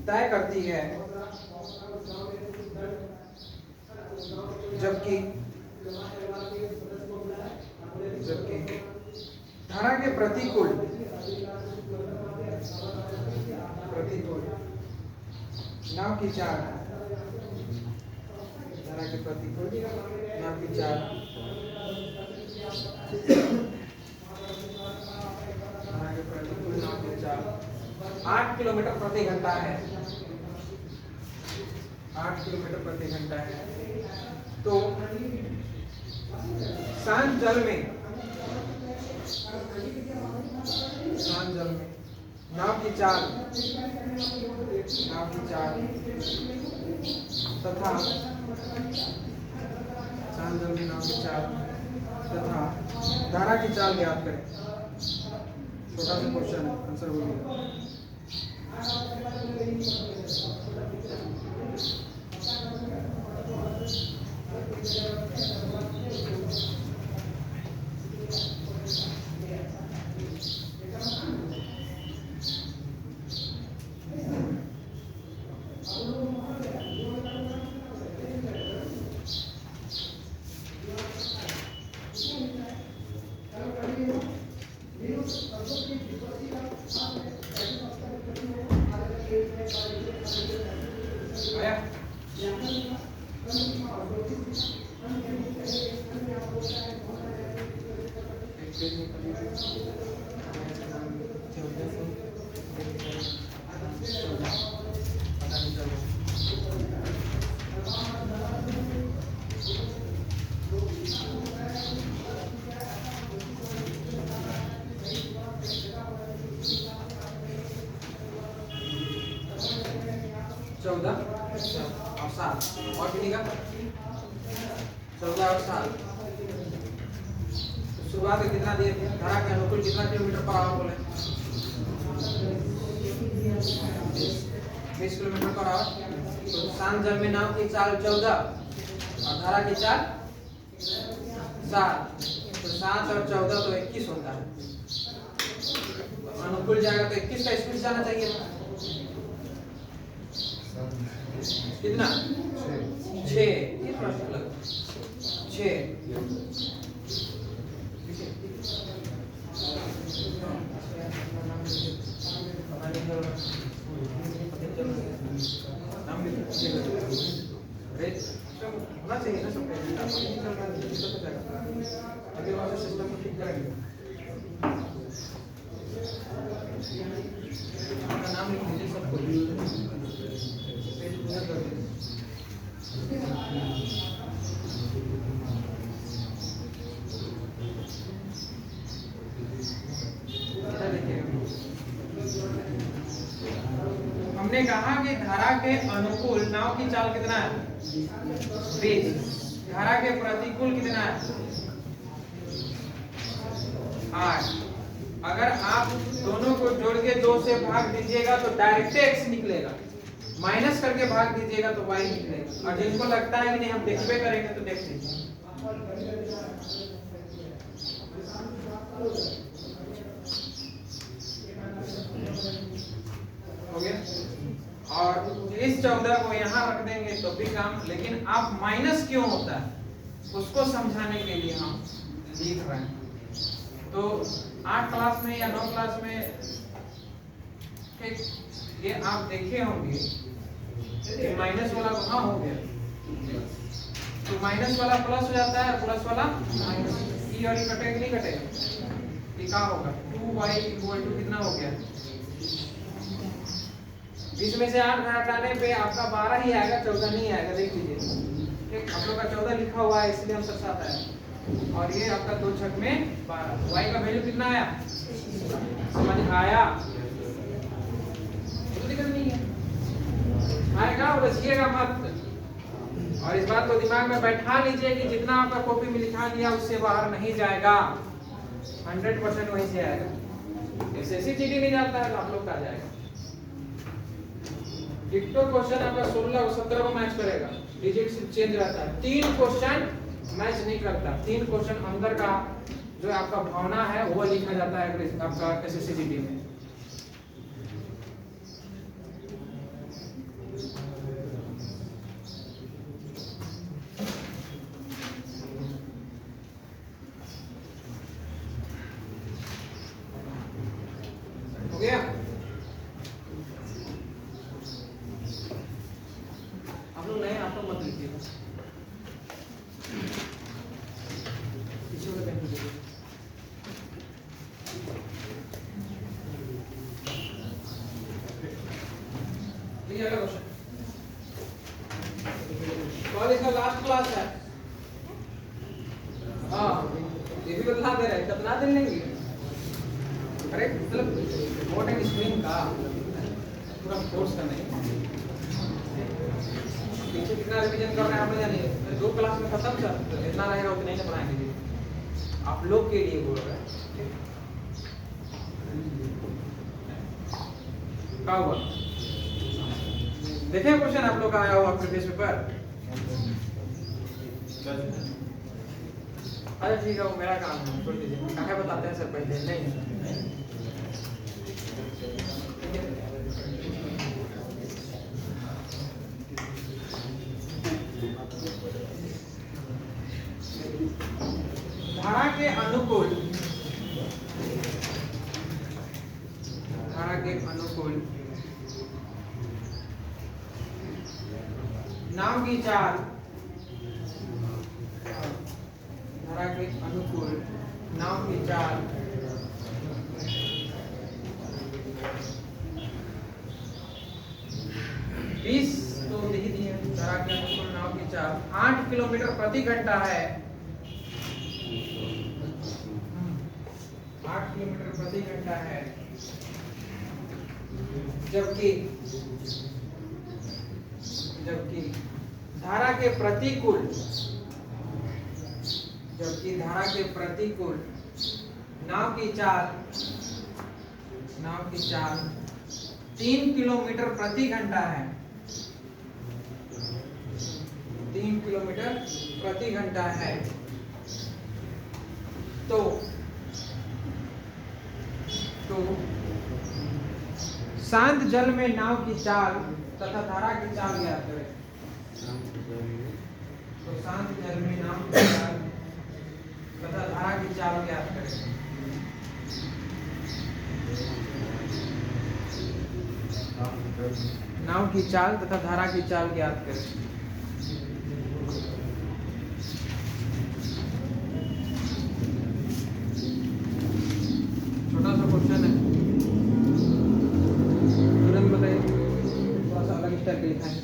तय करती है, जबकि धारा के प्रतिकूल नाव की चाल, धारा के प्रतिकूल नाव की चाल 8 किलोमीटर प्रति घंटा है, 8 किलोमीटर प्रति घंटा है। तो शांत जल में शांत जल में नाव की चाल तथा शांत जल में नाव की चाल तथा धारा की चाल ज्ञात करें। छोटा सा क्वेश्चन है, आंसर बोलिए। चौदह और 7 और कितनी का 14 और 7। शुरुआत में कितना दिए थे? धारा के अनुकूल कितना किलोमीटर पर आवर बोले? 20 किलोमीटर पर आवर। तो शांत जल में नाव की चाल 14 और धारा की चाल 7। तो 7 और 14 तो 21 होता है। अनुकूल जाएगा तो 21 का स्पीड जाना चाहिए था। कितना 6 ये प्रश्न लगा 6। होना चाहिए ना सब अगले बार से सिस्टम को ठीक करेंगे। अपना नाम लिख लीजिए सबको। हमने कहा कि धारा के अनुकूल नाव की चाल कितना है 20, धारा के प्रतिकूल कितना है 8। अगर आप दोनों को जोड़ के 2 से भाग दीजिएगा तो डायरेक्ट x निकलेगा, माइनस करके भाग दीजिएगा तो y निकलेगा। और जिनको लगता है कि नहीं हम देखबे करेंगे तो देख लीजिए। हो गया। और इस 14 को यहाँ रख देंगे तो भी काम, लेकिन आप माइनस क्यों होता है उसको समझाने के लिए हम लिख रहे हैं। तो 8 क्लास में या 9 क्लास में ये आप देखे होंगे माइनस वाला कहाँ हो गया, तो माइनस वाला प्लस हो जाता है, प्लस वाला माइनस। ई और ई कटेगा नहीं कटेगा, ये क्या होगा 2y = कितना हो गया 20 में से 8 घटाने पे आपका 12 ही आएगा, 14 नहीं आएगा। देख लीजिए ठीक, आप लोग का 14 लिखा हुआ है इसलिए हम सरसाता है। और ये आपका 2 छक में 12। y का वैल्यू कितना आया समझ आया? तो दिक्कत नहीं है, आएगा और रचिएगा मत। और इस बात को दिमाग में बैठा लीजिए कि जितना आपका कॉपी में लिखा गया उससे बाहर नहीं जाएगा, 100% वहीं से आएगा। एसएससी जीडी नहीं जाता है तो आप लोग का जाएगा। डिक्टो क्वेश्चन आपका 16 और 17 को मैच करेगा, डिजिट चेंज रहता है। 3 क्वेश्चन मैच नहीं करता, 3 क्वेश्चन अंदर का जो आपका भावना है वो लिखा जाता है आपका एसएससी जीडी में। हो गया? आप लोग नए, आप लोग मत लिखिएगा, पीछे वाले पेन लीजिए। देखिए अगला क्वेश्चन, कॉलेज का लास्ट क्लास है। हाँ ये भी बता दे रहे हैं, कितना दिन लेंगे अरे मतलब रिमोट एंड स्प्रिंग का पूरा कोर्स का नहीं, पीछे कितना रिवीजन कर रहे हैं आप लोग जानिए, 2 क्लास में खत्म सर, तो जितना रहेगा उतना ही बनाएंगे आप लोग के लिए बोल रहे हैं। क्या हुआ देखें क्वेश्चन आप लोग का आया हुआ प्रीवियस पेपर। अरे ठीक है वो मेरा काम है, छोड़ दीजिए, क्या बताते हैं सर पहले नहीं। धारा के अनुकूल, धारा के अनुकूल नाव की चाल, धारा के अनुकूल नाव की चाल 20 तो लिख दिए, धारा के अनुकूल नाव की चाल 8 किलोमीटर प्रति घंटा है, 8 किलोमीटर प्रति घंटा है, जबकि धारा के प्रतिकूल, जबकि धारा के प्रतिकूल नाव की चाल 3 किलोमीटर प्रति घंटा है, 3 किलोमीटर प्रति घंटा है। तो शांत जल में नाव की चाल तथा धारा की चाल ज्ञात करें। तो शांत जल में नाव की चाल तथा धारा की चाल ज्ञात करें। नाव की चाल तथा धारा की चाल ज्ञात करें। छोटा सा क्वेश्चन है, तुरंत बताइए, थोड़ा सा अलग स्टाइल लिखा है।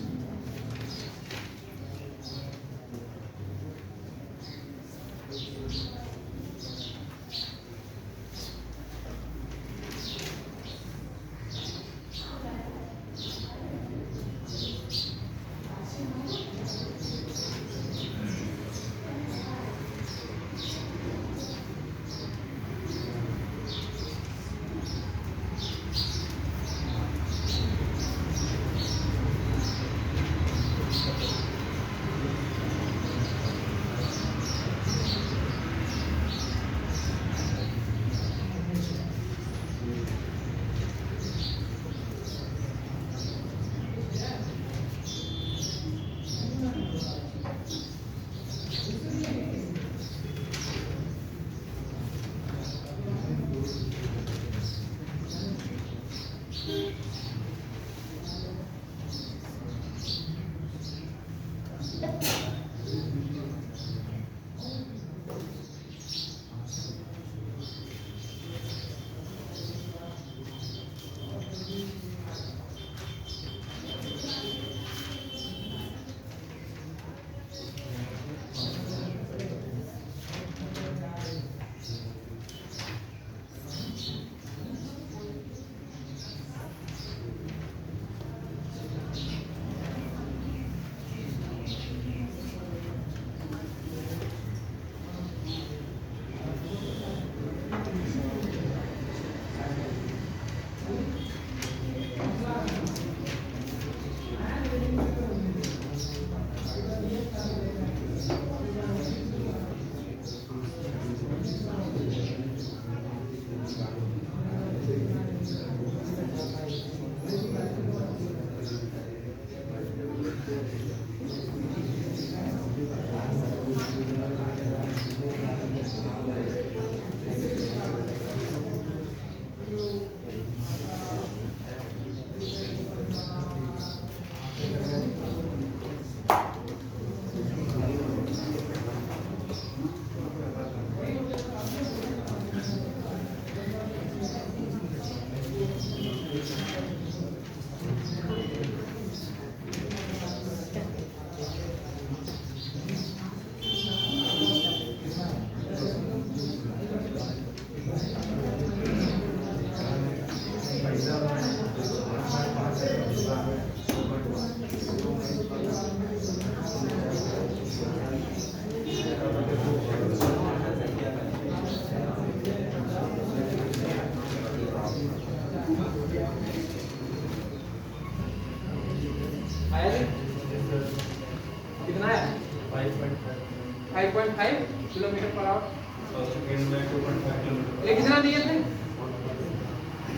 ये कितना दिए थे?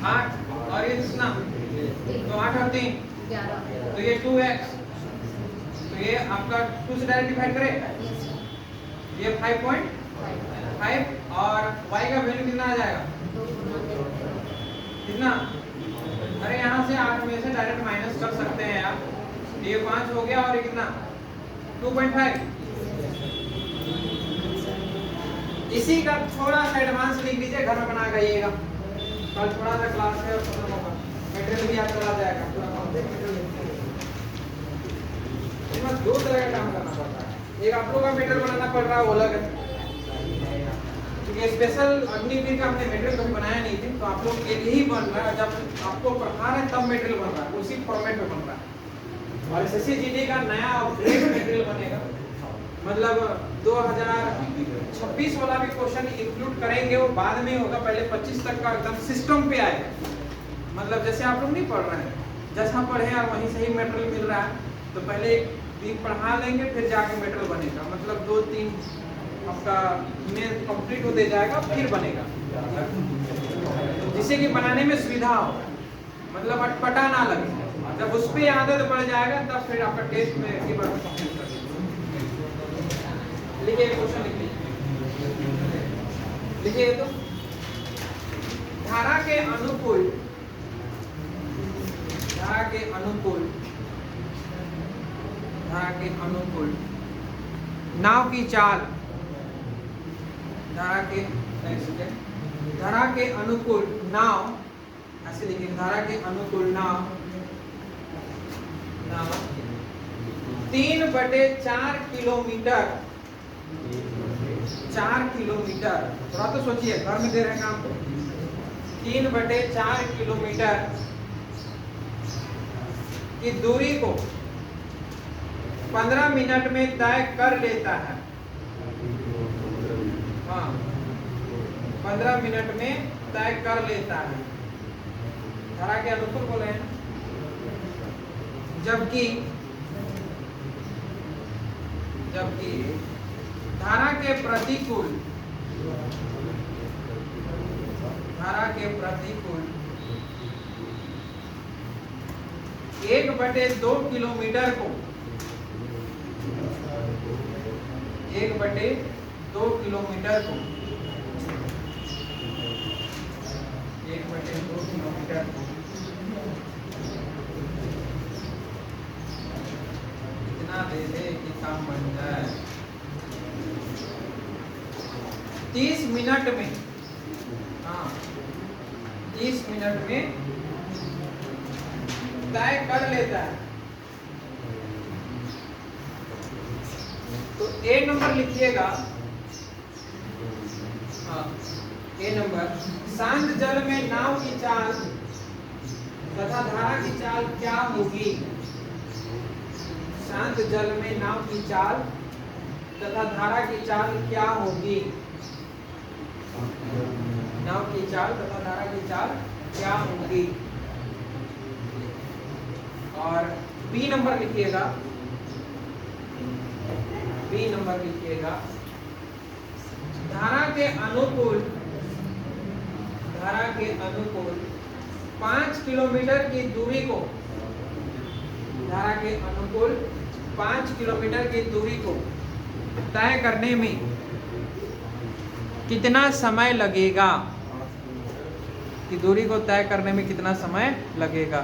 8 और ये कितना? तो 8 और 3 तो ये 2x, तो ये आपका 2 से डायरेक्ट डिवाइड करें, ये 5.5 और y का वैल्यू कितना आ जाएगा? कितना? अरे यहाँ से 8 में से डायरेक्ट माइनस कर सकते हैं आप, ये 5 हो गया और ये कितना? 2.5। इसी का थोड़ा सा एडवांस लिख लीजिए, घर में बना जाइएगा, कल थोड़ा सा क्लास है और खत्म होगा, मटेरियल भी याद करा जाएगा पूरा मटेरियल। इसमें 2 तरह का काम करना पड़ता है, एक आप लोगों का मटेरियल बनाना पड़ रहा है वो अलग है, क्योंकि स्पेशल अग्निवीर का हमने मटेरियल कभी बनाया नहीं थी, तो आप लोग के लिए ही बन रहा है, जब आपको पढ़ा रहे तब मटेरियल बन रहा है, उसी फॉर्मेट में बन रहा है। और SSCGD का नया अपग्रेड मटेरियल बनेगा, मतलब 2026 वाला भी क्वेश्चन इंक्लूड करेंगे, वो बाद में होगा, पहले 25 तक का एकदम सिस्टम पे आएगा। मतलब जैसे आप लोग नहीं पढ़ रहे हैं, जैसा पढ़े और वहीं से ही मटेरियल मिल रहा है, तो पहले एक दिन पढ़ा लेंगे फिर जाके मटेरियल बनेगा, मतलब 2-3 आपका में कंप्लीट होते जाएगा फिर बनेगा, जिससे कि बनाने में सुविधा हो, मतलब अटपटा ना लगे। जब उस पर आदत बढ़ जाएगा तब फिर आपका टेस्ट में एक बार कंप्लीट कर लिखिए, क्वेश्चन लिखिए तो धारा के अनुकूल, धारा के अनुकूल, धारा के अनुकूल नाव की चाल, धारा के धारा के अनुकूल नाव, ऐसे लिखिए, धारा के अनुकूल नाव 3/4 किलोमीटर, 4 किलोमीटर, थोड़ा तो सोचिए, घर में दे रहे हैं काम, 3/4 किलोमीटर की दूरी को 15 मिनट में तय कर लेता है। हाँ, 15 मिनट में तय कर लेता है, धारा के अनुकूल बोले हैं। जबकि धारा के प्रतिकूल, धारा के प्रतिकूल 1/2 किलोमीटर को 1/2 किलोमीटर को 1/2 किलोमीटर को इतना दे दे कि काम बन जाए। 30 मिनट में, हाँ 30 मिनट में तय कर लेता है। तो ए नंबर लिखिएगा, हाँ ए नंबर, शांत जल में नाव की चाल तथा धारा की चाल क्या होगी? शांत जल में नाव की चाल तथा धारा की चाल क्या होगी? नाव की चाल तथा धारा की चाल क्या होगी? और बी नंबर लिखिएगा, बी नंबर लिखिएगा, धारा के अनुकूल, धारा के अनुकूल 5 किलोमीटर की दूरी को, धारा के अनुकूल 5 किलोमीटर की दूरी को तय करने में कितना समय लगेगा? कि दूरी को तय करने में कितना समय लगेगा?